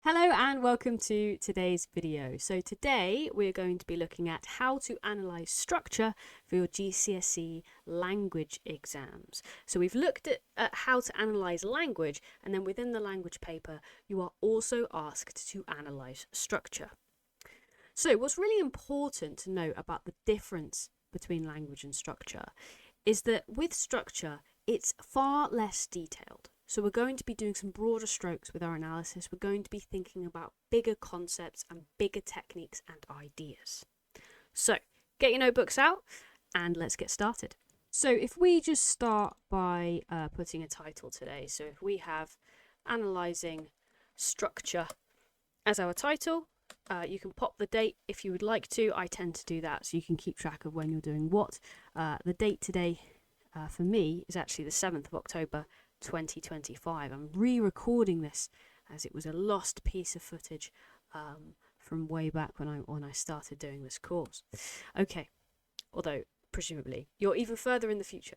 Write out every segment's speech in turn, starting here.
Hello and welcome to today's video. So today we're going to be looking at how to analyse structure for your GCSE language exams. So we've looked at how to analyse language, and then within the language paper you are also asked to analyse structure. So what's really important to note about the difference between language and structure is that with structure it's far less detailed. So we're going to be doing some broader strokes with our analysis. We're going to be thinking about bigger concepts and bigger techniques and ideas. So get your notebooks out and let's get started. So if we just start by putting a title today. So if we have analysing structure as our title, you can pop the date if you would like to. I tend to do that so you can keep track of when you're doing what. The date today for me is actually the 7th of October 2025. I'm re-recording this as it was a lost piece of footage from way back when I started doing this course. Okay, although presumably you're even further in the future.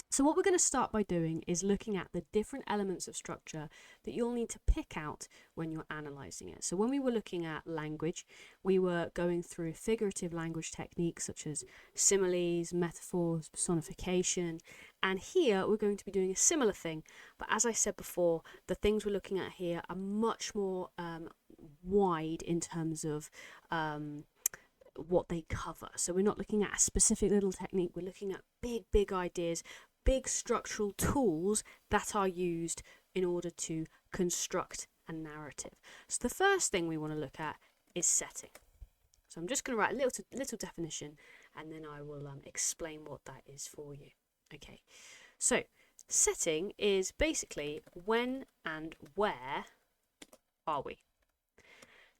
So what we're going to start by doing is looking at the different elements of structure that you'll need to pick out when you're analysing it. So when we were looking at language, we were going through figurative language techniques such as similes, metaphors, personification, and here we're going to be doing a similar thing. But as I said before, the things we're looking at here are much more wide in terms of what they cover. So we're not looking at a specific little technique, we're looking at big ideas, big structural tools that are used in order to construct a narrative. So the first thing we want to look at is setting. So I'm just going to write a little definition and then I will explain what that is for you. Okay, so setting is basically when and where are we.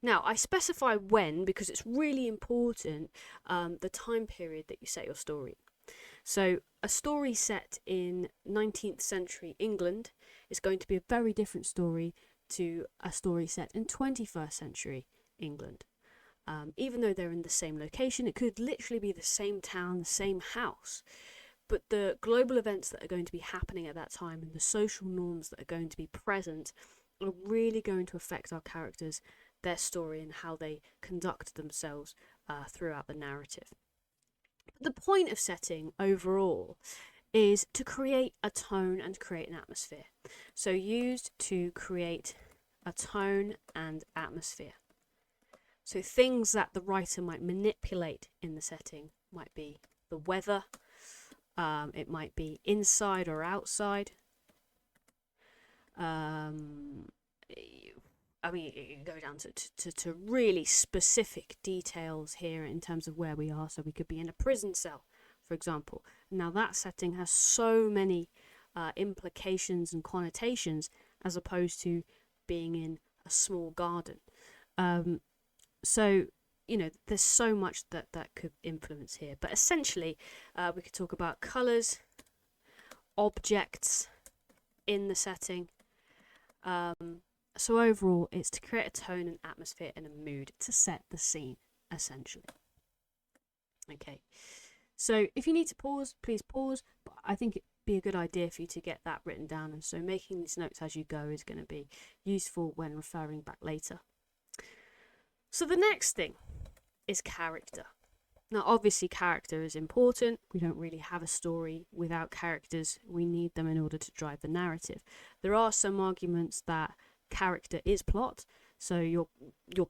Now, I specify when because it's really important, the time period that you set your story. So a story set in 19th century England is going to be a very different story to a story set in 21st century England. Even though they're in the same location, it could literally be the same town, the same house. But the global events that are going to be happening at that time and the social norms that are going to be present are really going to affect our characters, their story, and how they conduct themselves throughout the narrative. The point of setting overall is to create a tone and create an atmosphere. So used to create a tone and atmosphere. So things that the writer might manipulate in the setting might be the weather, it might be inside or outside. I mean, you can go down to really specific details here in terms of where we are. So we could be in a prison cell, for example. Now that setting has so many implications and connotations as opposed to being in a small garden. So, you know, there's so much that could influence here. But essentially, we could talk about colours, objects in the setting. So overall, it's to create a tone, an atmosphere, and a mood to set the scene, essentially. Okay, so if you need to pause, please pause, but I think it'd be a good idea for you to get that written down, and so making these notes as you go is going to be useful when referring back later. So the next thing is character. Now, obviously, character is important. We don't really have a story without characters. We need them in order to drive the narrative. There are some arguments that character is plot, so your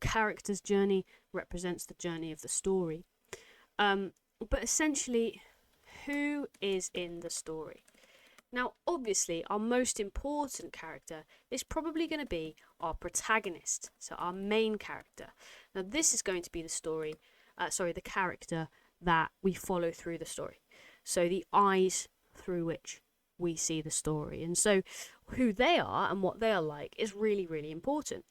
character's journey represents the journey of the story. But essentially, who is in the story? Now, obviously, our most important character is probably going to be our protagonist, so our main character. Now, this is going to be the character that we follow through the story. So the eyes through which we see the story. And so who they are and what they are like is really, really important.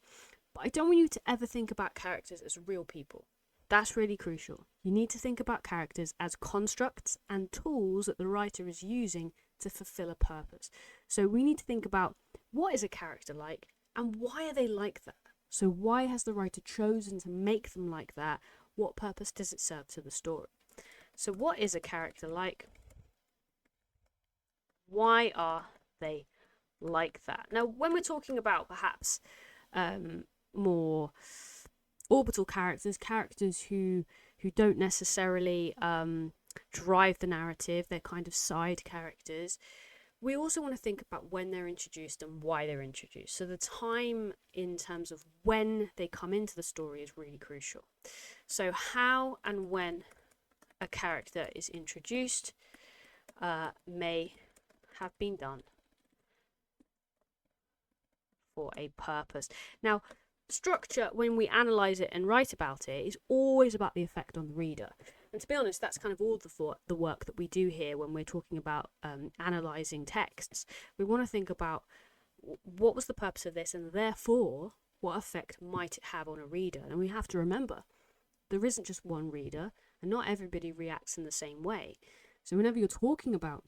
But I don't want you to ever think about characters as real people. That's really crucial. You need to think about characters as constructs and tools that the writer is using to fulfill a purpose. So we need to think about what is a character like and why are they like that? So why has the writer chosen to make them like that? What purpose does it serve to the story? So what is a character like? Why are they like that? Now, when we're talking about perhaps more orbital characters, who don't necessarily drive the narrative. They're kind of side characters. We also want to think about when they're introduced and why they're introduced. So the time in terms of when they come into the story is really crucial. So how and when a character is introduced may have been done for a purpose. Now, structure, when we analyse it and write about it, is always about the effect on the reader. And to be honest, that's kind of all the work that we do here when we're talking about analysing texts. We want to think about what was the purpose of this, and therefore what effect might it have on a reader. And we have to remember, there isn't just one reader, and not everybody reacts in the same way. So whenever you're talking about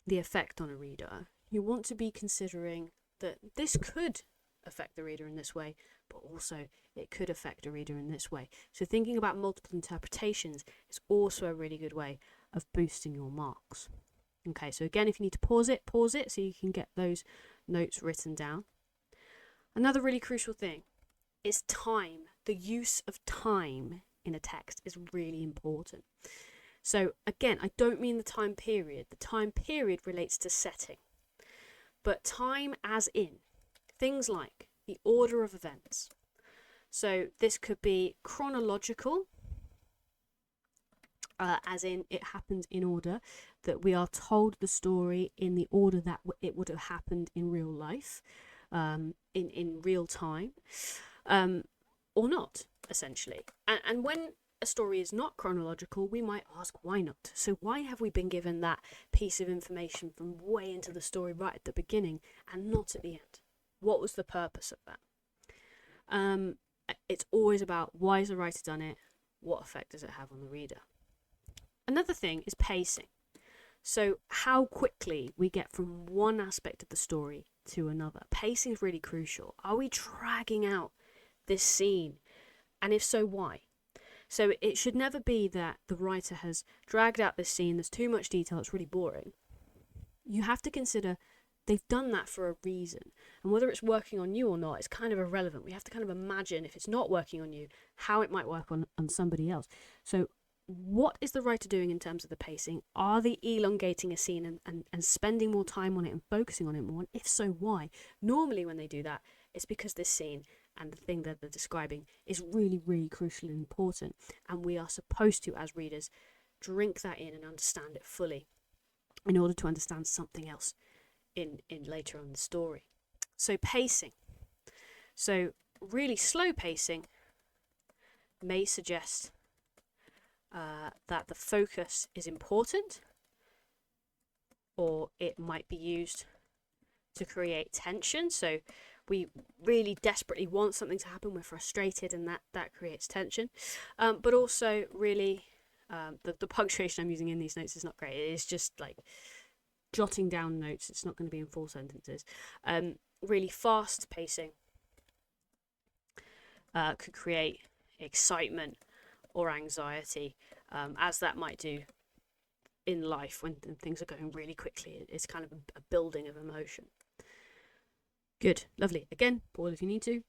the effect on a reader, you want to be considering that this could affect the reader in this way, but also it could affect a reader in this way. So thinking about multiple interpretations is also a really good way of boosting your marks. Okay, so again, if you need to pause it so you can get those notes written down. Another really crucial thing is time. The use of time in a text is really important. So again, I don't mean the time period. The time period relates to setting. But time as in things like the order of events. So this could be chronological, as in it happens in order, that we are told the story in the order that it would have happened in real life, in real time, or not, essentially. And when a story is not chronological, we might ask, why not? So why have we been given that piece of information from way into the story right at the beginning and not at the end? What was the purpose of that? It's always about, why has the writer done it? What effect does it have on the reader? Another thing is pacing. So how quickly we get from one aspect of the story to another. Pacing is really crucial. Are we dragging out this scene? And if so, why? So it should never be that the writer has dragged out this scene, there's too much detail, it's really boring. You have to consider they've done that for a reason. And whether it's working on you or not, it's kind of irrelevant. We have to kind of imagine, if it's not working on you, how it might work on somebody else. So what is the writer doing in terms of the pacing? Are they elongating a scene and spending more time on it and focusing on it more? And if so, why? Normally when they do that, it's because this scene and the thing that they're describing is really, really crucial and important. And we are supposed to, as readers, drink that in and understand it fully in order to understand something else in later on the story. So pacing. So really slow pacing may suggest that the focus is important, or it might be used to create tension. So we really desperately want something to happen, we're frustrated, and that creates tension. But also really, the punctuation I'm using in these notes is not great. It is just like jotting down notes. It's not going to be in full sentences. Really fast pacing could create excitement or anxiety, as that might do in life when things are going really quickly. It's kind of a building of emotion. Good, lovely. Again, pause if you need to.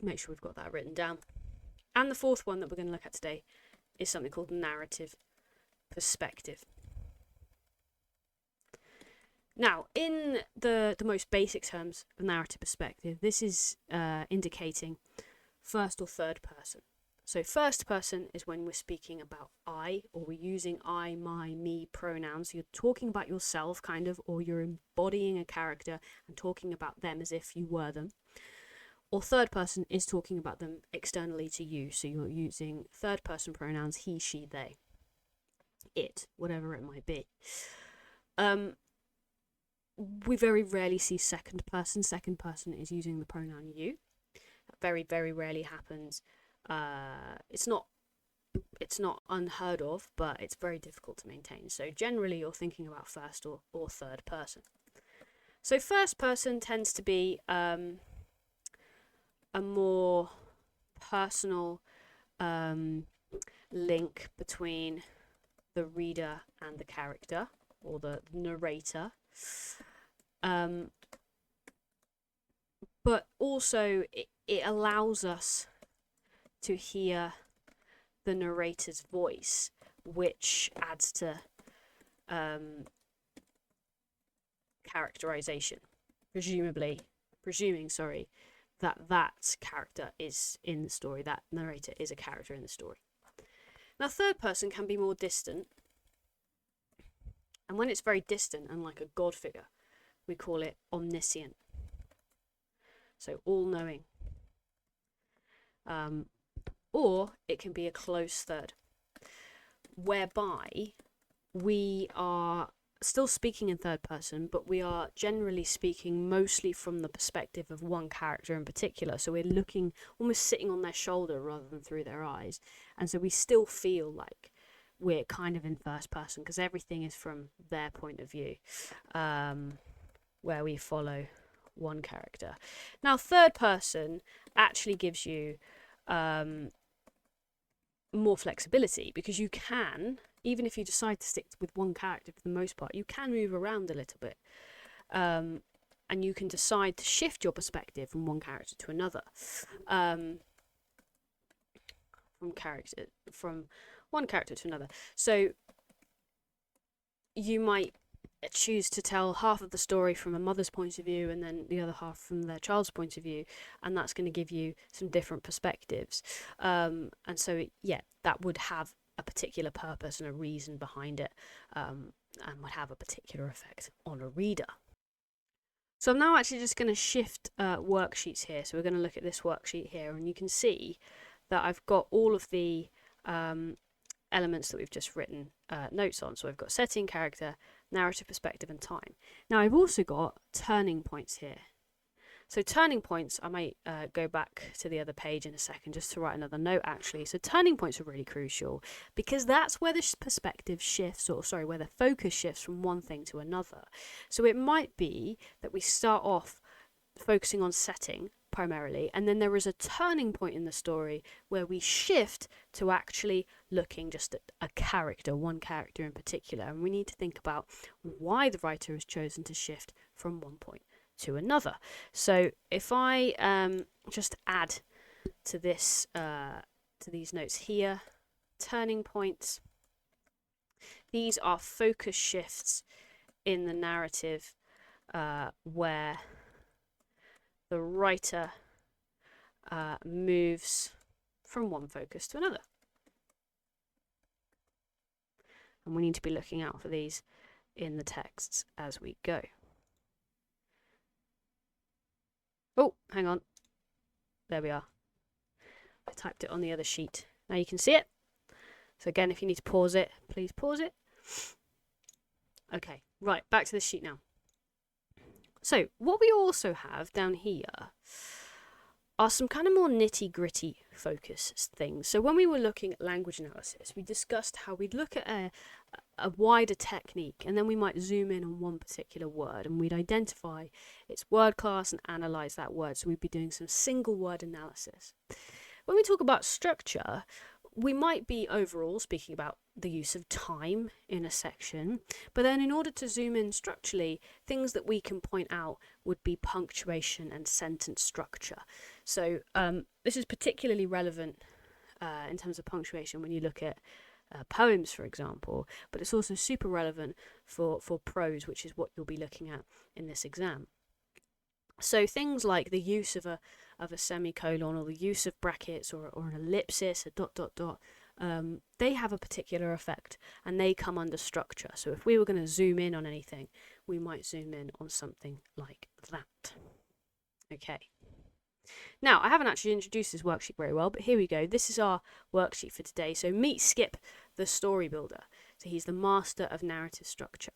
Make sure we've got that written down. And the fourth one that we're going to look at today is something called narrative perspective. Now, in the most basic terms of narrative perspective, this is indicating first or third person. So first person is when we're speaking about I, or we're using I, my, me pronouns. You're talking about yourself, kind of, or you're embodying a character and talking about them as if you were them. Or third person is talking about them externally to you. So you're using third person pronouns, he, she, they, it, whatever it might be. We very rarely see second person. Second person is using the pronoun you. That very, very rarely happens. It's not unheard of, but it's very difficult to maintain. So generally you're thinking about first or third person. So first person tends to be a more personal link between the reader and the character, or the narrator. But also it allows us to hear the narrator's voice, which adds to characterization, presuming that character is in the story, that narrator is a character in the story. Now, third person can be more distant, and when it's very distant and like a god figure, we call it omniscient, so all-knowing. Or it can be a close third, whereby we are still speaking in third person, but we are generally speaking mostly from the perspective of one character in particular. So we're looking, almost sitting on their shoulder rather than through their eyes. And so we still feel like we're kind of in first person because everything is from their point of view, where we follow one character. Now, third person actually gives you more flexibility, because you can, even if you decide to stick with one character for the most part, you can move around a little bit, and you can decide to shift your perspective from one character to another, from one character to another. So you might choose to tell half of the story from a mother's point of view and then the other half from their child's point of view, and that's going to give you some different perspectives, and so yeah, that would have a particular purpose and a reason behind it, and would have a particular effect on a reader. So I'm now actually just going to shift worksheets here. So we're going to look at this worksheet here, and you can see that I've got all of the elements that we've just written notes on. So I've got setting, character, narrative, perspective, and time. Now I've also got turning points here. So turning points, I might go back to the other page in a second just to write another note actually. So turning points are really crucial because that's where the perspective shifts, where the focus shifts from one thing to another. So it might be that we start off focusing on setting primarily, and then there is a turning point in the story where we shift to actually looking just at a character, one character in particular, and we need to think about why the writer has chosen to shift from one point to another. So if I just add to this to these notes here, turning points, these are focus shifts in the narrative where the writer moves from one focus to another. And we need to be looking out for these in the texts as we go. Oh, hang on. There we are. I typed it on the other sheet. Now you can see it. So again, if you need to pause it, please pause it. Okay, right, back to the sheet now. So what we also have down here are some kind of more nitty-gritty focus things. So when we were looking at language analysis, we discussed how we'd look at a wider technique, and then we might zoom in on one particular word, and we'd identify its word class and analyse that word. So we'd be doing some single word analysis. When we talk about structure, we might be overall speaking about the use of time in a section, but then in order to zoom in structurally, things that we can point out would be punctuation and sentence structure. So this is particularly relevant in terms of punctuation when you look at poems, for example, but it's also super relevant for prose, which is what you'll be looking at in this exam. So things like the use of a semicolon, or the use of brackets, or an ellipsis, a ... they have a particular effect, and they come under structure. So if we were going to zoom in on anything, we might zoom in on something like that. Okay. Now, I haven't actually introduced this worksheet very well, but here we go. This is our worksheet for today. So meet Skip, the story builder. So he's the master of narrative structure.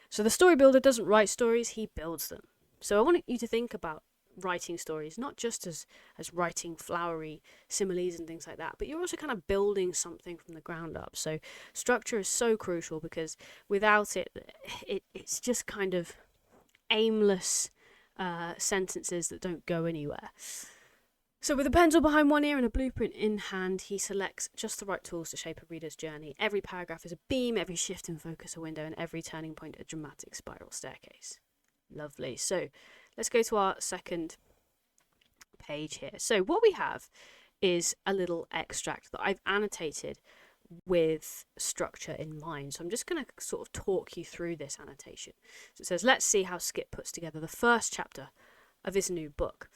So the story builder doesn't write stories, he builds them. So I want you to think about writing stories not just as writing flowery similes and things like that, but you're also kind of building something from the ground up. So structure is so crucial, because without it, it's just kind of aimless sentences that don't go anywhere. So with a pencil behind one ear and a blueprint in hand, he selects just the right tools to shape a reader's journey. Every paragraph is a beam, every shift in focus a window, and every turning point a dramatic spiral staircase. Lovely. So let's go to our second page here. So what we have is a little extract that I've annotated with structure in mind. So I'm just going to sort of talk you through this annotation. So it says, let's see how Skip puts together the first chapter of his new book.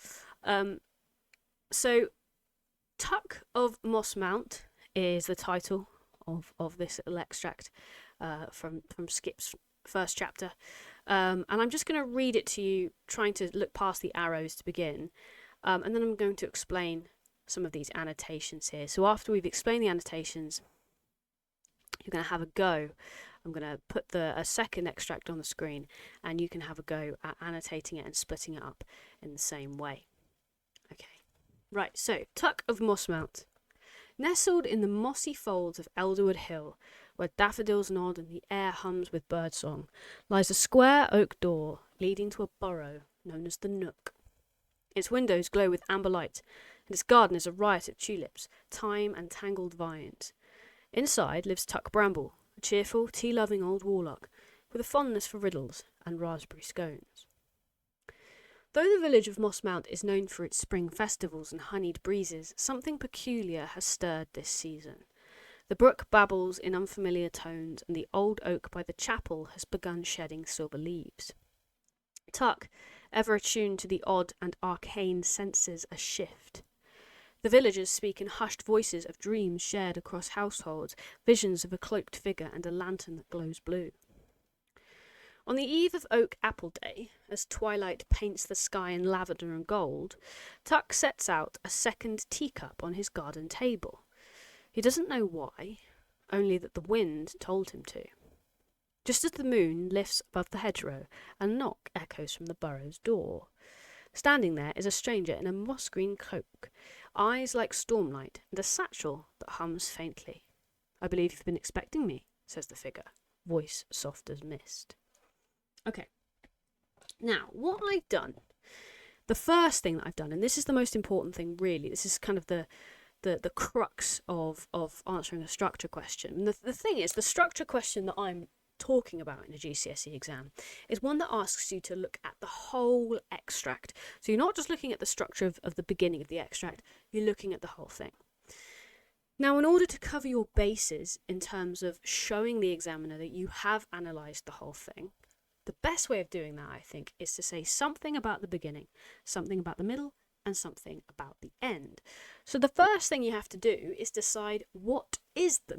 So Tuck of Moss Mount is the title of this little extract from Skip's first chapter. And I'm just going to read it to you, trying to look past the arrows to begin. And then I'm going to explain some of these annotations here. So after we've explained the annotations, you're going to have a go. I'm going to put a second extract on the screen, and you can have a go at annotating it and splitting it up in the same way. Okay, right, so Tuck of Moss Mount. Nestled in the mossy folds of Elderwood Hill, where daffodils nod and the air hums with birdsong, lies a square oak door leading to a burrow known as the Nook. Its windows glow with amber light, and its garden is a riot of tulips, thyme and tangled vines. Inside lives Tuck Bramble, a cheerful, tea-loving old warlock, with a fondness for riddles and raspberry scones. Though the village of Moss Mount is known for its spring festivals and honeyed breezes, something peculiar has stirred this season. The brook babbles in unfamiliar tones, and the old oak by the chapel has begun shedding silver leaves. Tuck, ever attuned to the odd and arcane, senses a shift. The villagers speak in hushed voices of dreams shared across households, visions of a cloaked figure and a lantern that glows blue. On the eve of Oak Apple Day, as twilight paints the sky in lavender and gold, Tuck sets out a second teacup on his garden table. He doesn't know why, only that the wind told him to. Just as the moon lifts above the hedgerow, a knock echoes from the burrow's door. Standing there is a stranger in a moss-green cloak, eyes like stormlight, and a satchel that hums faintly. "I believe you've been expecting me," says the figure, voice soft as mist. Okay, now what I've done, the first thing that I've done, and this is the most important thing really, this is kind of the crux of answering a structure question. And the thing is, the structure question that I'm talking about in a GCSE exam is one that asks you to look at the whole extract. So you're not just looking at the structure of the beginning of the extract, you're looking at the whole thing. Now, in order to cover your bases in terms of showing the examiner that you have analysed the whole thing, the best way of doing that, I think, is to say something about the beginning, something about the middle, and something about the end. So the first thing you have to do is decide what is the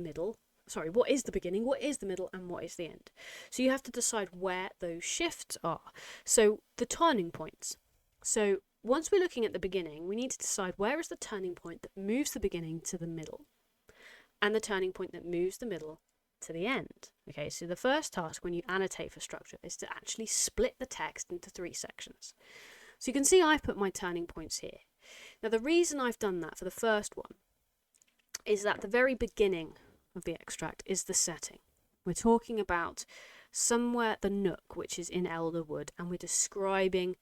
beginning, what is the middle, and what is the end. So you have to decide where those shifts are. So the turning points. So once we're looking at the beginning, we need to decide where is the turning point that moves the beginning to the middle, and the turning point that moves the middle to the end. Okay, so the first task when you annotate for structure is to actually split the text into 3 sections. So you can see I've put my turning points here. Now the reason I've done that for the first one is that the very beginning of the extract is the setting. We're talking about somewhere at the Nook, which is in Elderwood, and we're describing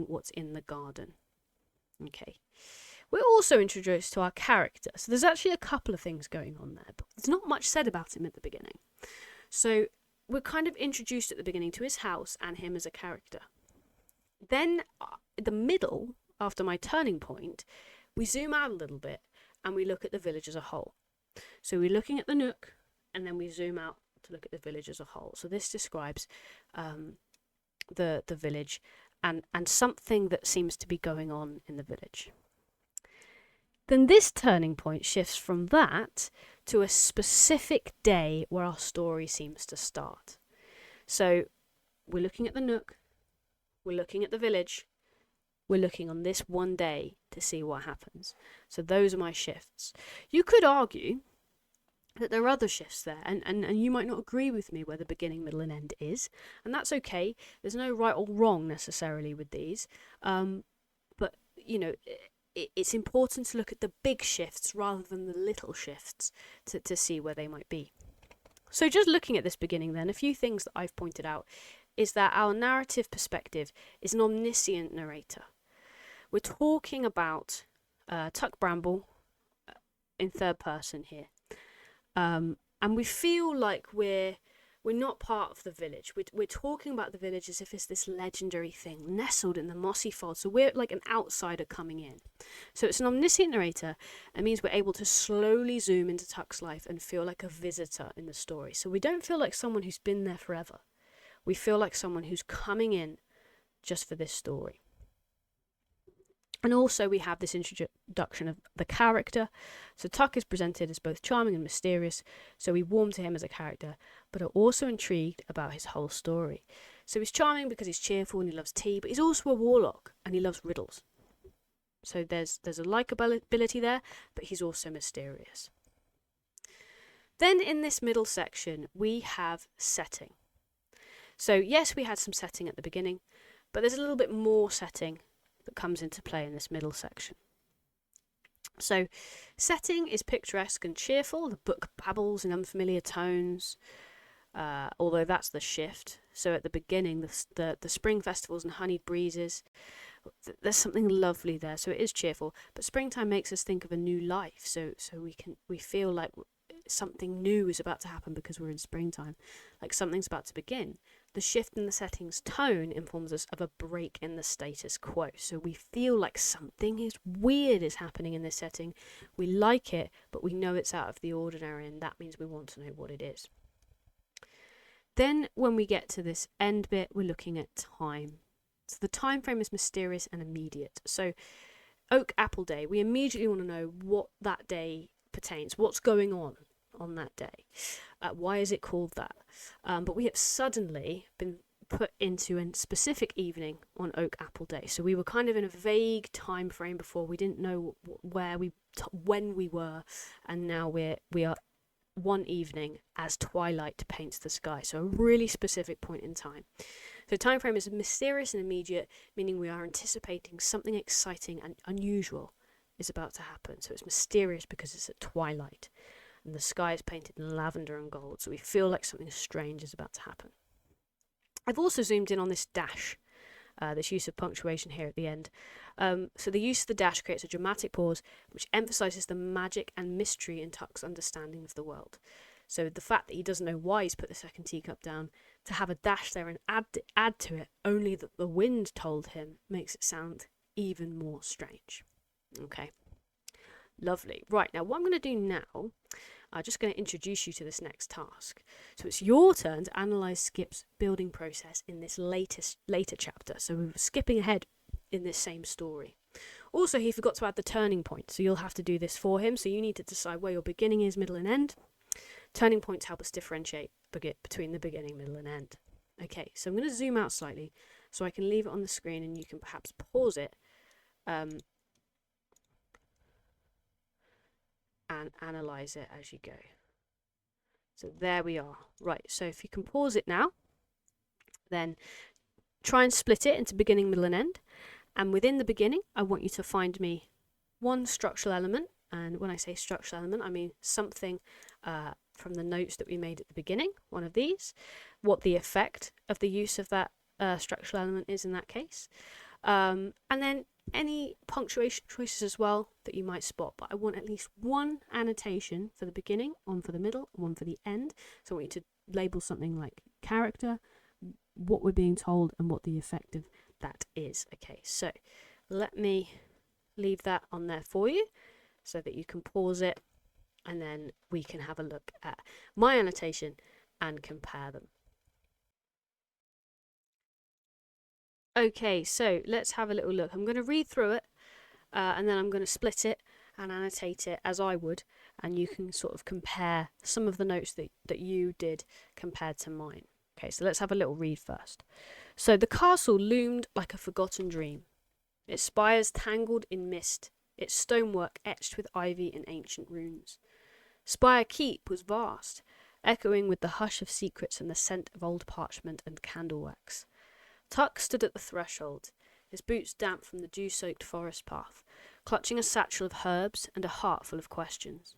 what's in the garden. Okay. We're also introduced to our character. So there's actually a couple of things going on there, but there's not much said about him at the beginning. So we're kind of introduced at the beginning to his house and him as a character. Then in the middle, after my turning point, we zoom out a little bit and we look at the village as a whole. So we're looking at the Nook and then we zoom out to look at the village as a whole. So this describes the village and something that seems to be going on in the village. Then this turning point shifts from that to a specific day where our story seems to start. So we're looking at the Nook, we're looking at the village, we're looking on this one day to see what happens. So those are my shifts. You could argue that there are other shifts there, and you might not agree with me where the beginning, middle, and end is, and that's okay. There's no right or wrong necessarily with these, but you know, it's important to look at the big shifts rather than the little shifts to see where they might be. So just looking at this beginning then, a few things that I've pointed out is that our narrative perspective is an omniscient narrator. We're talking about Tuck Bramble in third person here. And we feel like we're we're not part of the village. We're talking about the village as if it's this legendary thing nestled in the mossy fold. So we're like an outsider coming in. So it's an omniscient narrator. It means we're able to slowly zoom into Tuck's life and feel like a visitor in the story. So we don't feel like someone who's been there forever. We feel like someone who's coming in just for this story. And also we have this introduction of the character. So Tuck is presented as both charming and mysterious, so we warm to him as a character, but are also intrigued about his whole story. So he's charming because he's cheerful and he loves tea, but he's also a warlock and he loves riddles. So there's a likability there, but he's also mysterious. Then in this middle section, we have setting. So yes, we had some setting at the beginning, but there's a little bit more setting that comes into play in this middle section. So setting is picturesque and cheerful. The book babbles in unfamiliar tones, although that's the shift. So at the beginning, the spring festivals and honeyed breezes, there's something lovely there. So it is cheerful, but springtime makes us think of a new life. So we feel like something new is about to happen because we're in springtime, like something's about to begin. The shift in the setting's tone informs us of a break in the status quo. So we feel like something weird is happening in this setting. We like it, but we know it's out of the ordinary, and that means we want to know what it is. Then when we get to this end bit, we're looking at time. So the time frame is mysterious and immediate. So Oak Apple Day, we immediately want to know what that day pertains, what's going on that day. Why is it called that? But we have suddenly been put into a specific evening on Oak Apple Day. So we were kind of in a vague time frame before. We didn't know when we were, and now we are one evening as twilight paints the sky. So a really specific point in time. So time frame is mysterious and immediate, meaning we are anticipating something exciting and unusual is about to happen. So it's mysterious because it's at twilight, and the sky is painted in lavender and gold, so we feel like something strange is about to happen. I've also zoomed in on this dash, this use of punctuation here at the end. So the use of the dash creates a dramatic pause which emphasises the magic and mystery in Tuck's understanding of the world. So the fact that he doesn't know why he's put the second teacup down, to have a dash there and add to it only that the wind told him, makes it sound even more strange. Okay. Lovely. Right, now what I'm going to do now, I'm just going to introduce you to this next task. So it's your turn to analyse Skip's building process in this later chapter. So we're skipping ahead in this same story. Also, he forgot to add the turning point, so you'll have to do this for him. So you need to decide where your beginning is, middle and end. Turning points help us differentiate between the beginning, middle and end. Okay, so I'm going to zoom out slightly so I can leave it on the screen and you can perhaps pause it and analyse it as you go. So there we are. Right, so if you can pause it now, then try and split it into beginning, middle and end. And within the beginning, I want you to find me one structural element. And when I say structural element, I mean something from the notes that we made at the beginning, one of these, what the effect of the use of that structural element is in that case. And then any punctuation choices as well that you might spot, but I want at least one annotation for the beginning, one for the middle, one for the end. So I want you to label something like character, what we're being told, and what the effect of that is. Okay, so let me leave that on there for you so that you can pause it, and then we can have a look at my annotation and compare them. Okay, so let's have a little look. I'm going to read through it and then I'm going to split it and annotate it as I would, and you can sort of compare some of the notes that you did compared to mine. Okay, so let's have a little read first. So the castle loomed like a forgotten dream, its spires tangled in mist, its stonework etched with ivy and ancient runes. Spire Keep was vast, echoing with the hush of secrets and the scent of old parchment and candle wax. Tuck stood at the threshold, his boots damp from the dew-soaked forest path, clutching a satchel of herbs and a heart full of questions.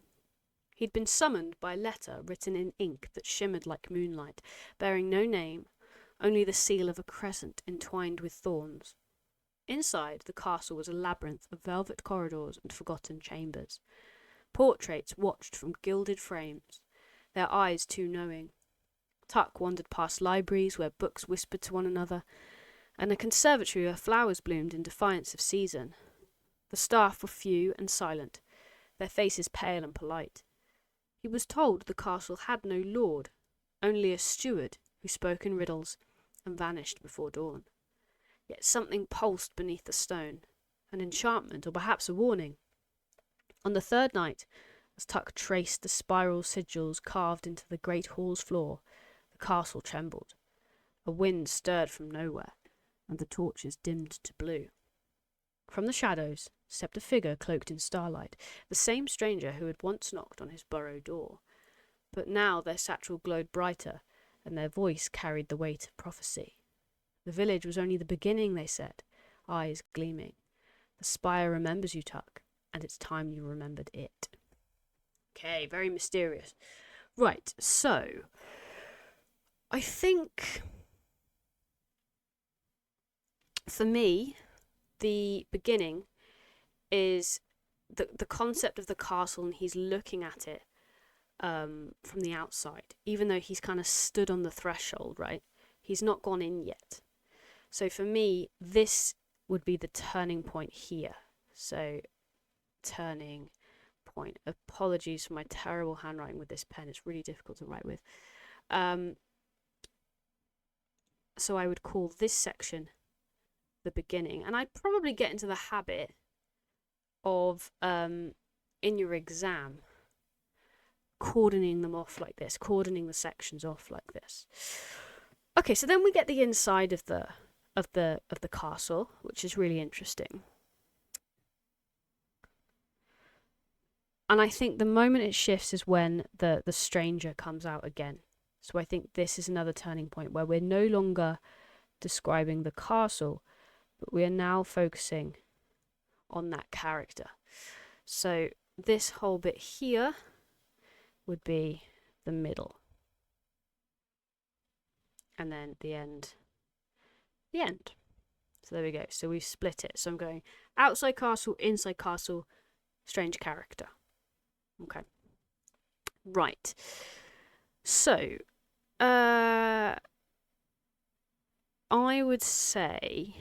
He'd been summoned by a letter written in ink that shimmered like moonlight, bearing no name, only the seal of a crescent entwined with thorns. Inside, the castle was a labyrinth of velvet corridors and forgotten chambers. Portraits watched from gilded frames, their eyes too knowing. Tuck wandered past libraries where books whispered to one another, and a conservatory where flowers bloomed in defiance of season. The staff were few and silent, their faces pale and polite. He was told the castle had no lord, only a steward who spoke in riddles and vanished before dawn. Yet something pulsed beneath the stone, an enchantment or perhaps a warning. On the third night, as Tuck traced the spiral sigils carved into the great hall's floor, the castle trembled. A wind stirred from nowhere, and the torches dimmed to blue. From the shadows stepped a figure cloaked in starlight, the same stranger who had once knocked on his burrow door. But now their satchel glowed brighter, and their voice carried the weight of prophecy. The village was only the beginning, they said, eyes gleaming. The spire remembers you, Tuck, and it's time you remembered it. Okay, very mysterious. Right, so I think for me, the beginning is the concept of the castle, and he's looking at it from the outside, even though he's kind of stood on the threshold, right? He's not gone in yet. So for me, this would be the turning point here. So turning point. Apologies for my terrible handwriting with this pen. It's really difficult to write with. So I would call this section the beginning. And I'd probably get into the habit of, in your exam, cordoning them off like this, cordoning the sections off like this. Okay, so then we get the inside of the castle, which is really interesting. And I think the moment it shifts is when the stranger comes out again. So I think this is another turning point where we're no longer describing the castle, but we are now focusing on that character. So this whole bit here would be the middle. And then the end. The end. So there we go. So we've split it. So I'm going outside castle, inside castle, strange character. Okay. Right. So, I would say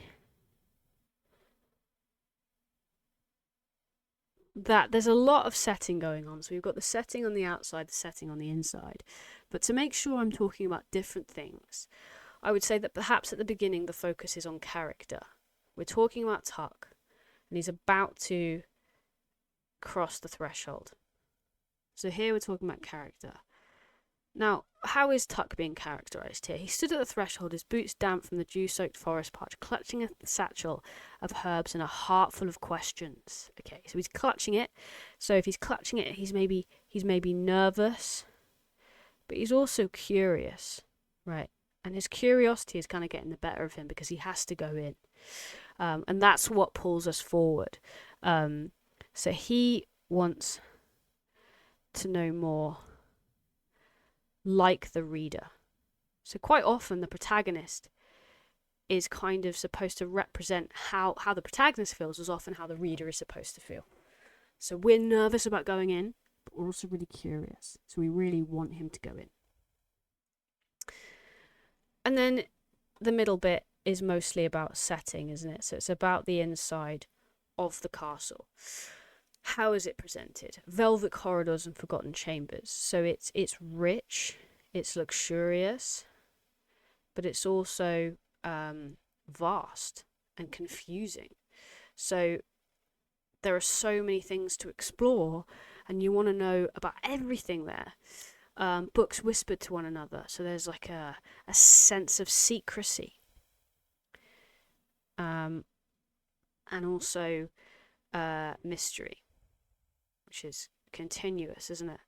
that there's a lot of setting going on. So we've got the setting on the outside, the setting on the inside. But to make sure I'm talking about different things, I would say that perhaps at the beginning the focus is on character. We're talking about Tuck, and he's about to cross the threshold. So here we're talking about character. Now, how is Tuck being characterised here? He stood at the threshold, his boots damp from the dew-soaked forest patch, clutching a satchel of herbs and a heart full of questions. Okay, so he's clutching it. So if he's clutching it, he's maybe nervous, but he's also curious, right? And his curiosity is kind of getting the better of him because he has to go in. And that's what pulls us forward. So he wants to know more, like the reader. So quite often the protagonist is kind of supposed to represent how the protagonist feels is often how the reader is supposed to feel. So we're nervous about going in, but we're also really curious. So we really want him to go in. And then the middle bit is mostly about setting, isn't it? So it's about the inside of the castle. How is it presented? Velvet corridors and forgotten chambers. So it's rich, it's luxurious, but it's also vast and confusing. So there are so many things to explore, and you want to know about everything there. Books whispered to one another, so there's like a sense of secrecy. And also mystery, which is continuous, isn't it?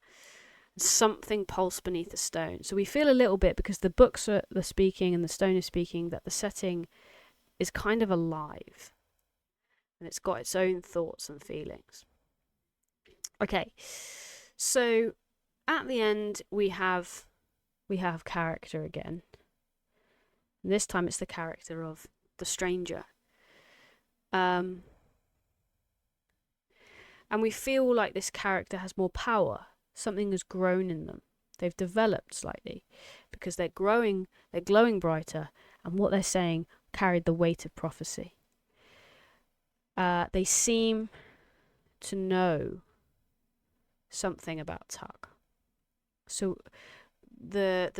Something pulsed beneath the stone. So we feel a little bit, because the books are the speaking and the stone is speaking, that the setting is kind of alive. And it's got its own thoughts and feelings. Okay, so at the end we have character again. And this time it's the character of the stranger. And we feel like this character has more power. Something has grown in them. They've developed slightly because they're glowing brighter, and what they're saying carried the weight of prophecy. They seem to know something about Tuck. So their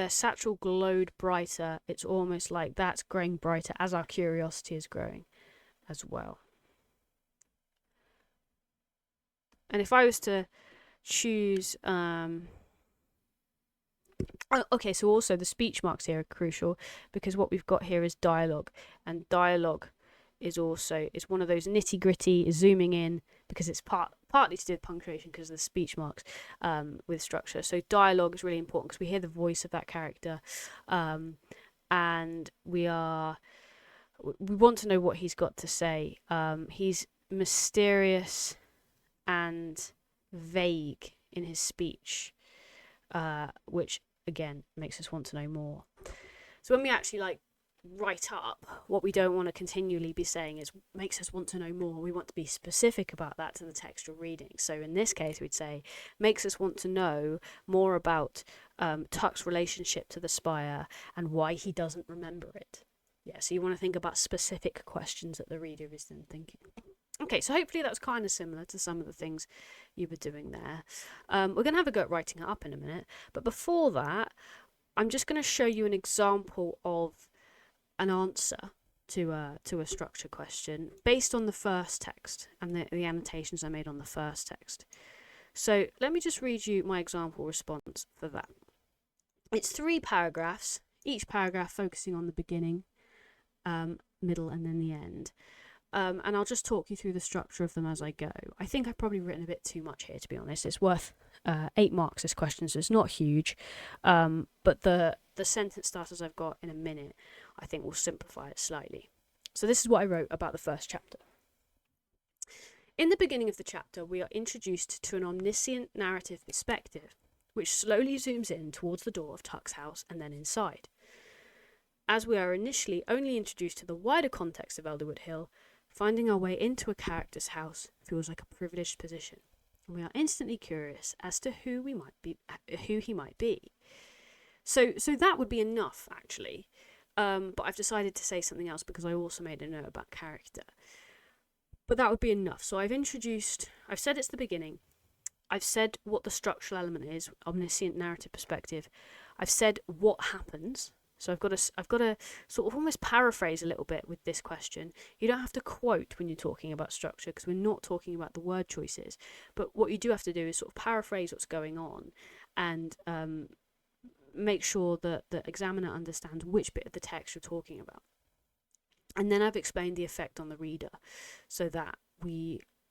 satchel glowed brighter. It's almost like that's growing brighter as our curiosity is growing as well. And if I was to choose okay, so also the speech marks here are crucial because what we've got here is dialogue, and dialogue is one of those nitty-gritty zooming in, because it's partly to do with punctuation because of the speech marks with structure. So dialogue is really important because we hear the voice of that character, and we want to know what he's got to say. He's mysterious and vague in his speech, which again makes us want to know more. So when we actually write up, what we don't want to continually be saying is makes us want to know more. We want to be specific about that to the textual reading. So in this case, we'd say makes us want to know more about Tuck's relationship to the spire and why he doesn't remember it. Yeah, so you want to think about specific questions that the reader is then thinking. Okay, so hopefully that's kind of similar to some of the things you were doing there. We're going to have a go at writing it up in a minute, but before that, I'm just going to show you an example of an answer to a structure question based on the first text and the annotations I made on the first text. So let me just read you my example response for that. It's 3 paragraphs, each paragraph focusing on the beginning, middle, and then the end. And I'll just talk you through the structure of them as I go. I think I've probably written a bit too much here, to be honest. It's worth 8 marks, this question, so it's not huge. But the sentence starters I've got in a minute, I think will simplify it slightly. So this is what I wrote about the first chapter. In the beginning of the chapter, we are introduced to an omniscient narrative perspective, which slowly zooms in towards the door of Tuck's house and then inside. As we are initially only introduced to the wider context of Elderwood Hill, finding our way into a character's house feels like a privileged position, and we are instantly curious as to who he might be. So that would be enough, actually. But I've decided to say something else because I also made a note about character. But that would be enough. So I've said it's the beginning. I've said what the structural element is, omniscient narrative perspective. I've said what happens. So I've got to sort of almost paraphrase a little bit with this question. You don't have to quote when you're talking about structure because we're not talking about the word choices. But what you do have to do is sort of paraphrase what's going on and make sure that the examiner understands which bit of the text you're talking about. And then I've explained the effect on the reader so that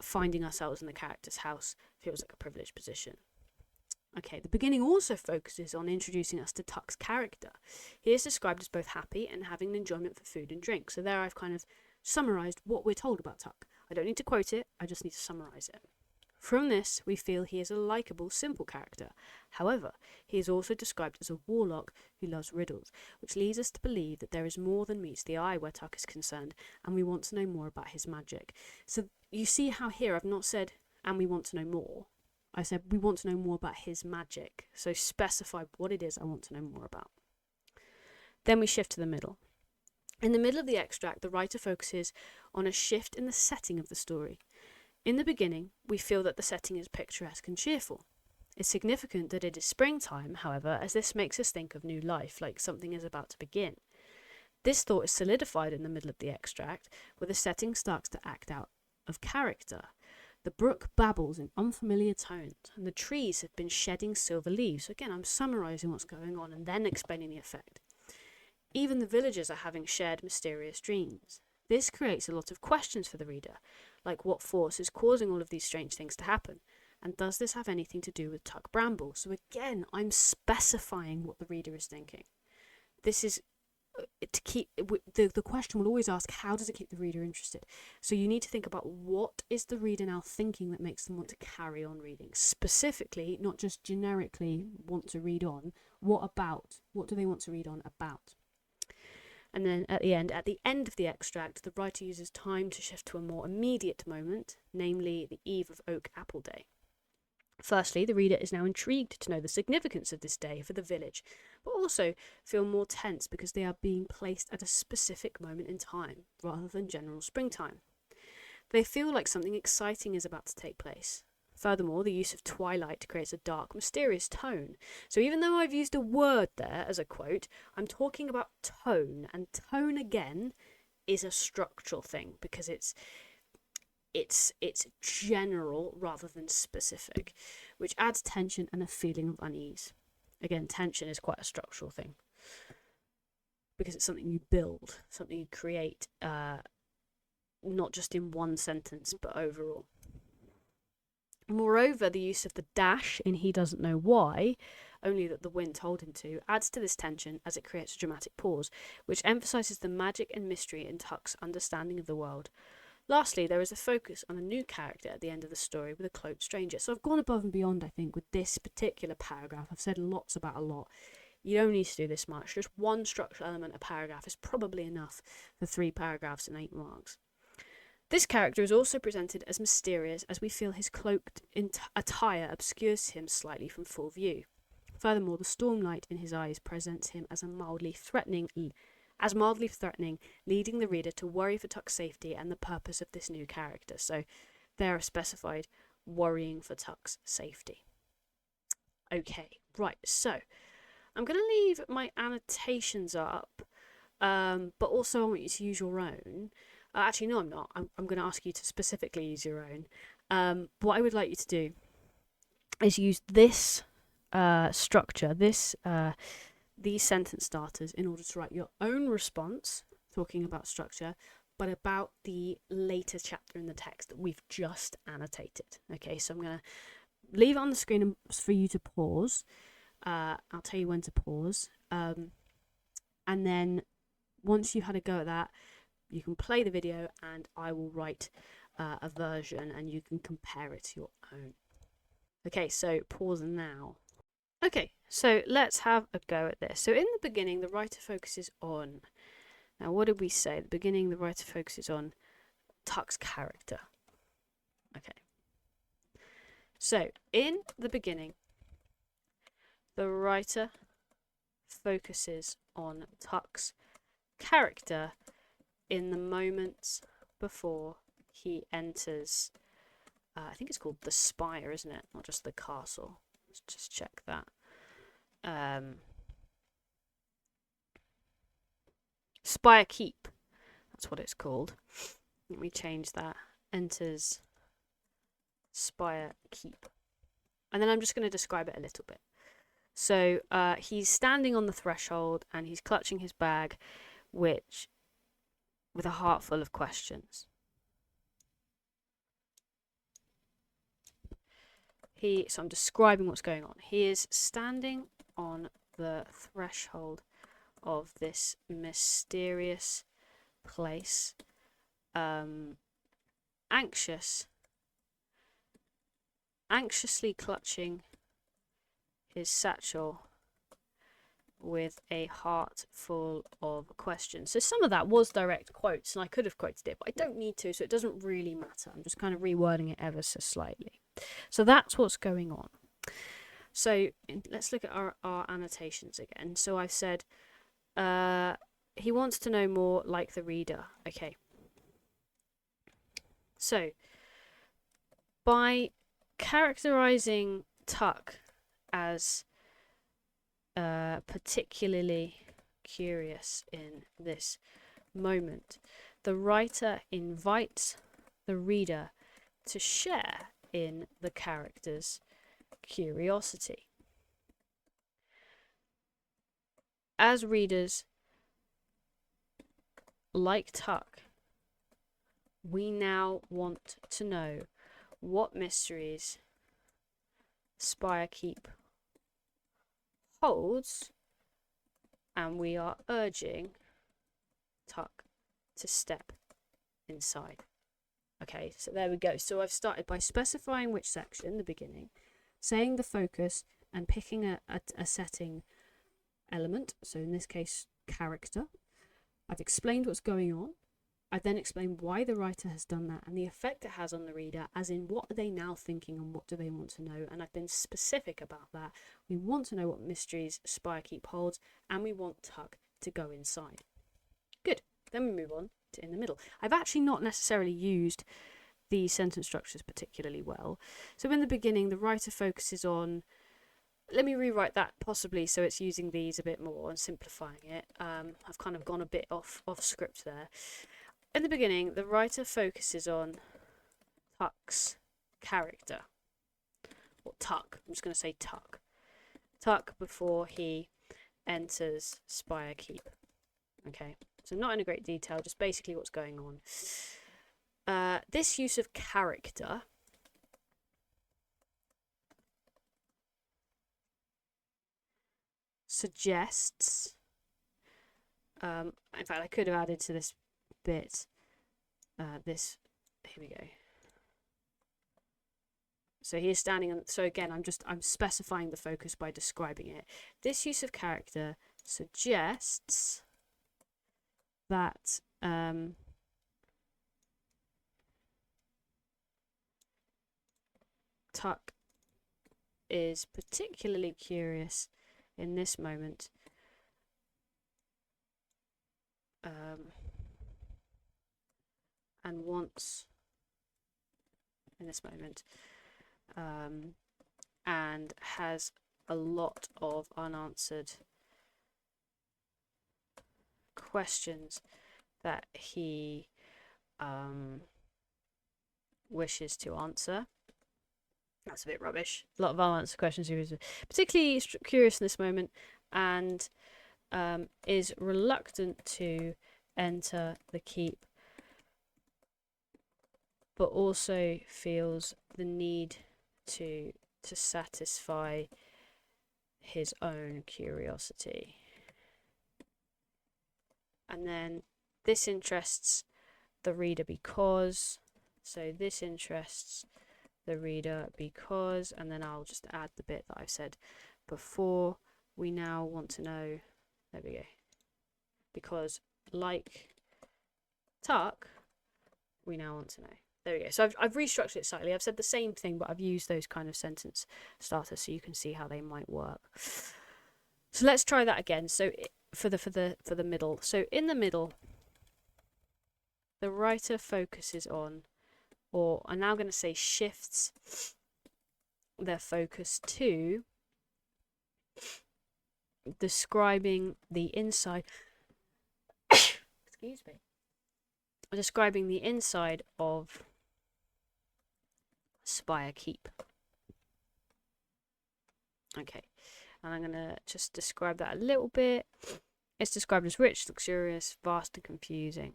finding ourselves in the character's house feels like a privileged position. Okay, the beginning also focuses on introducing us to Tuck's character. He is described as both happy and having an enjoyment for food and drink. So there I've kind of summarised what we're told about Tuck. I don't need to quote it, I just need to summarise it. From this, we feel he is a likeable, simple character. However, he is also described as a warlock who loves riddles, which leads us to believe that there is more than meets the eye where Tuck is concerned, and we want to know more about his magic. So you see how here I've not said, and we want to know more. I said we want to know more about his magic. So specify what it is I want to know more about. Then we shift to the middle. In the middle of the extract, the writer focuses on a shift in the setting of the story. In the beginning, we feel that the setting is picturesque and cheerful. It's significant that it is springtime, however, as this makes us think of new life, like something is about to begin. This thought is solidified in the middle of the extract, where the setting starts to act out of character. The brook babbles in unfamiliar tones, and the trees have been shedding silver leaves. So again, I'm summarising what's going on and then explaining the effect. Even the villagers are having shared mysterious dreams. This creates a lot of questions for the reader, like what force is causing all of these strange things to happen? And does this have anything to do with Tuck Bramble? So again, I'm specifying what the reader is thinking. This is to keep the question will always ask, how does it keep the reader interested? So you need to think about what is the reader now thinking that makes them want to carry on reading, specifically, not just generically want to read on. What do they want to read on about? And then at the end of the extract, the writer uses time to shift to a more immediate moment, namely the eve of Oak Apple Day. Firstly, the reader is now intrigued to know the significance of this day for the village, but also feel more tense because they are being placed at a specific moment in time, rather than general springtime. They feel like something exciting is about to take place. Furthermore, the use of twilight creates a dark, mysterious tone. So even though I've used a word there as a quote, I'm talking about tone, and tone again is a structural thing because it's general rather than specific, which adds tension and a feeling of unease. Again, tension is quite a structural thing because it's something you build, something you create, not just in one sentence but overall. Moreover, the use of the dash in "he doesn't know why," only that the wind told him to, adds to this tension as it creates a dramatic pause, which emphasises the magic and mystery in Tuck's understanding of the world. Lastly, there is a focus on a new character at the end of the story with a cloaked stranger. So I've gone above and beyond, I think, with this particular paragraph. I've said lots about a lot. You don't need to do this much. Just one structural element a paragraph is probably enough for 3 paragraphs and 8 marks. This character is also presented as mysterious as we feel his cloaked attire obscures him slightly from full view. Furthermore, the stormlight in his eyes presents him as mildly threatening, leading the reader to worry for Tuck's safety and the purpose of this new character. So there are specified worrying for Tuck's safety. Okay, right, so I'm going to leave my annotations up, but also I want you to use your own. Actually, no, I'm not. I'm going to ask you to specifically use your own. What I would like you to do is use this structure, these sentence starters, in order to write your own response, talking about structure, but about the later chapter in the text that we've just annotated. Okay, so I'm going to leave it on the screen for you to pause. I'll tell you when to pause. And then once you've had a go at that, you can play the video and I will write a version and you can compare it to your own. Okay, so pause now. Okay, so let's have a go at this. So in the beginning, the writer focuses on... Now, what did we say? At the beginning, the writer focuses on Tuck's character. Okay. So, in the beginning, the writer focuses on Tuck's character in the moments before he enters, I think it's called the Spire, isn't it? Not just the castle. Let's just check that. Spire Keep. That's what it's called. Let me change that. Enters Spire Keep. And then I'm just going to describe it a little bit. So he's standing on the threshold and he's clutching his bag, with a heart full of questions. So I'm describing what's going on. He is standing on the threshold of this mysterious place, anxiously clutching his satchel with a heart full of questions. So some of that was direct quotes, and I could have quoted it, but I don't need to, so it doesn't really matter. I'm just kind of rewording it ever so slightly. So that's what's going on. So let's look at our annotations again. So I've said he wants to know more, like the reader. Okay. So by characterizing Tuck as particularly curious in this moment, the writer invites the reader to share in the character's curiosity. As readers, like Tuck, we now want to know what mysteries Spire Keep holds, and we are urging Tuck to step inside. Okay, so there we go. So I've started by specifying which section, the beginning, saying the focus, and picking a setting element, so in this case, character. I've explained what's going on. I then explain why the writer has done that and the effect it has on the reader, as in what are they now thinking and what do they want to know. And I've been specific about that. We want to know what mysteries Spirekeep holds, and we want Tuck to go inside. Good. Then we move on to in the middle. I've actually not necessarily used these sentence structures particularly well. So in the beginning, the writer focuses on... Let me rewrite that possibly so it's using these a bit more and simplifying it. I've kind of gone a bit off script there. In the beginning, the writer focuses on Tuck's character. Or Tuck. I'm just going to say Tuck. Tuck before he enters Spirekeep. Okay, so not in a great detail, just basically what's going on. This use of character suggests... in fact, I could have added to this bit here we go. So he is standing on... So again, I'm specifying the focus by describing it. This use of character suggests that Tuck is particularly curious in this moment and wants in this moment and has a lot of unanswered questions that he wishes to answer. That's a bit rubbish. A lot of unanswered questions. He was particularly curious in this moment and is reluctant to enter the keep, but also feels the need to satisfy his own curiosity. And then this interests the reader because... So this interests the reader because... And then I'll just add the bit that I've said before. We now want to know... There we go. Because, like Tuck, we now want to know. There we go. So I've restructured it slightly. I've said the same thing, but I've used those kind of sentence starters so you can see how they might work. So let's try that again. So for the middle. So in the middle, the writer focuses on, or I'm now going to say shifts their focus to describing the inside. Excuse me. Describing the inside of Spirekeep. Okay, and I'm going to just describe that a little bit. It's described as rich, luxurious, vast and confusing.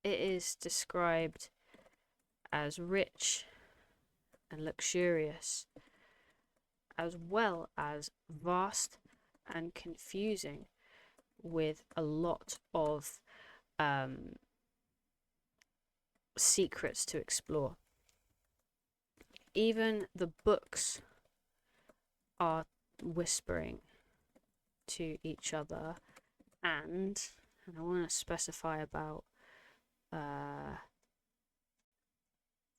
It is described as rich and luxurious, as well as vast and confusing, with a lot of secrets to explore. Even the books are whispering to each other, and I want to specify about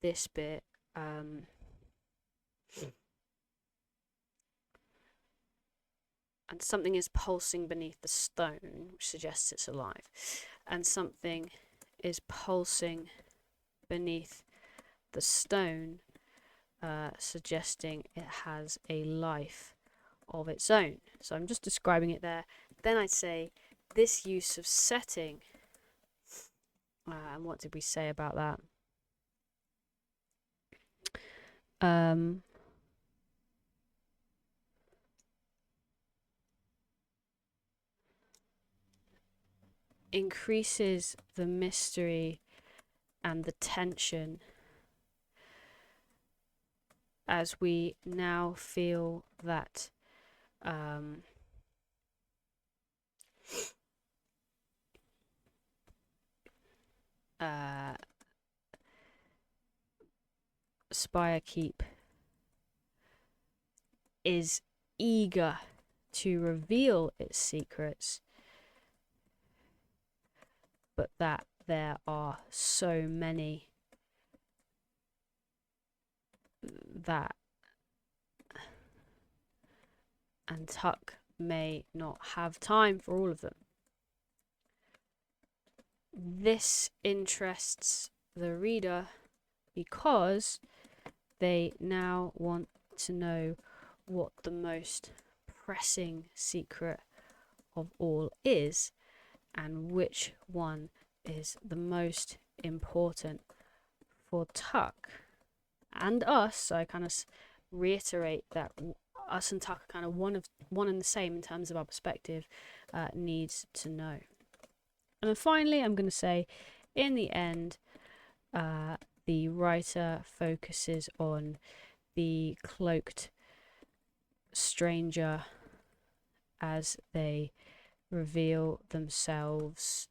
this bit. And something is pulsing beneath the stone, which suggests it's alive. And something is pulsing beneath the stone, suggesting it has a life of its own. So I'm just describing it there. Then I'd say this use of setting, and what did we say about that? Increases the mystery and the tension as we now feel that Spirekeep is eager to reveal its secrets, but that there are so many that and Tuck may not have time for all of them. This interests the reader because they now want to know what the most pressing secret of all is and which one is the most important for Tuck and us. So I kind of reiterate that us and Tuck are kind of one and the same in terms of our perspective, needs to know. And then finally, I'm going to say, in the end, the writer focuses on the cloaked stranger as they reveal themselves.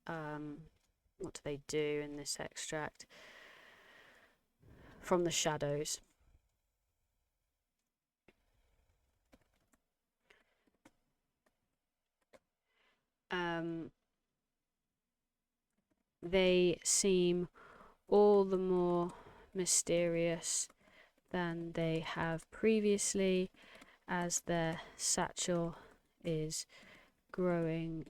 What do they do in this extract? From the shadows. They seem all the more mysterious than they have previously, as their satchel is glowing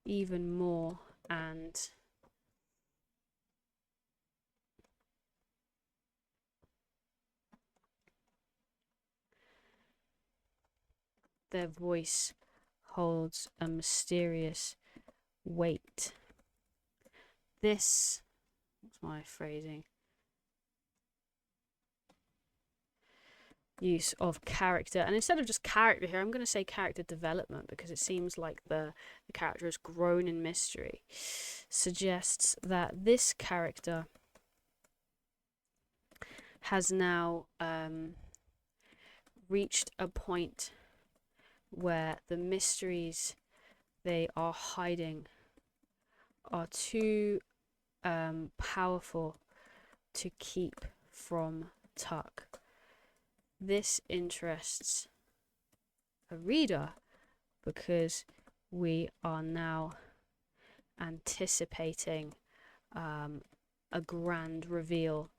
even more, and their voice holds a mysterious weight. This, what's my phrasing? Use of character, and instead of just character here, I'm going to say character development, because it seems like the character has grown in mystery, suggests that this character has now reached a point where the mysteries they are hiding are too powerful to keep from Tuck. This interests a reader because we are now anticipating a grand reveal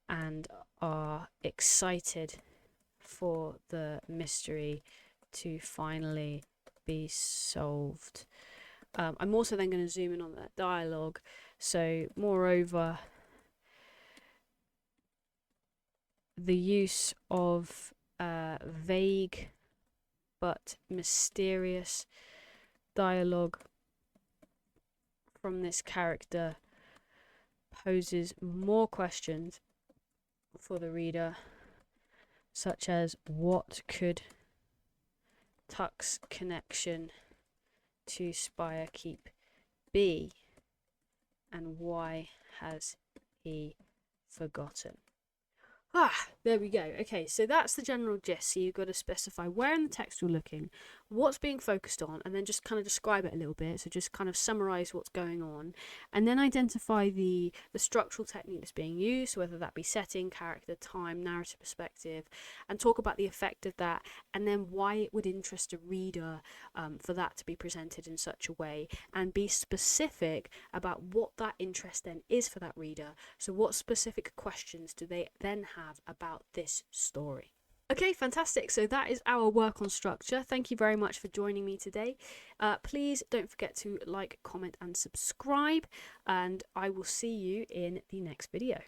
and are excited for the mystery to finally be solved. I'm also then going to zoom in on that dialogue. So, moreover, the use of vague but mysterious dialogue from this character poses more questions for the reader, such as what could Tuck's connection to Spirekeep be, and why has he forgotten? There we go. Okay, so that's the general gist. So you've got to specify where in the text you're looking, what's being focused on, and then just kind of describe it a little bit. So just kind of summarize what's going on, and then identify the structural technique that's being used, whether that be setting, character, time, narrative perspective, and talk about the effect of that, and then why it would interest a reader for that to be presented in such a way, and be specific about what that interest then is for that reader. So what specific questions do they then have about this story? Okay, fantastic. So that is our work on structure. Thank you very much for joining me today. Please don't forget to like, comment and subscribe, and I will see you in the next video.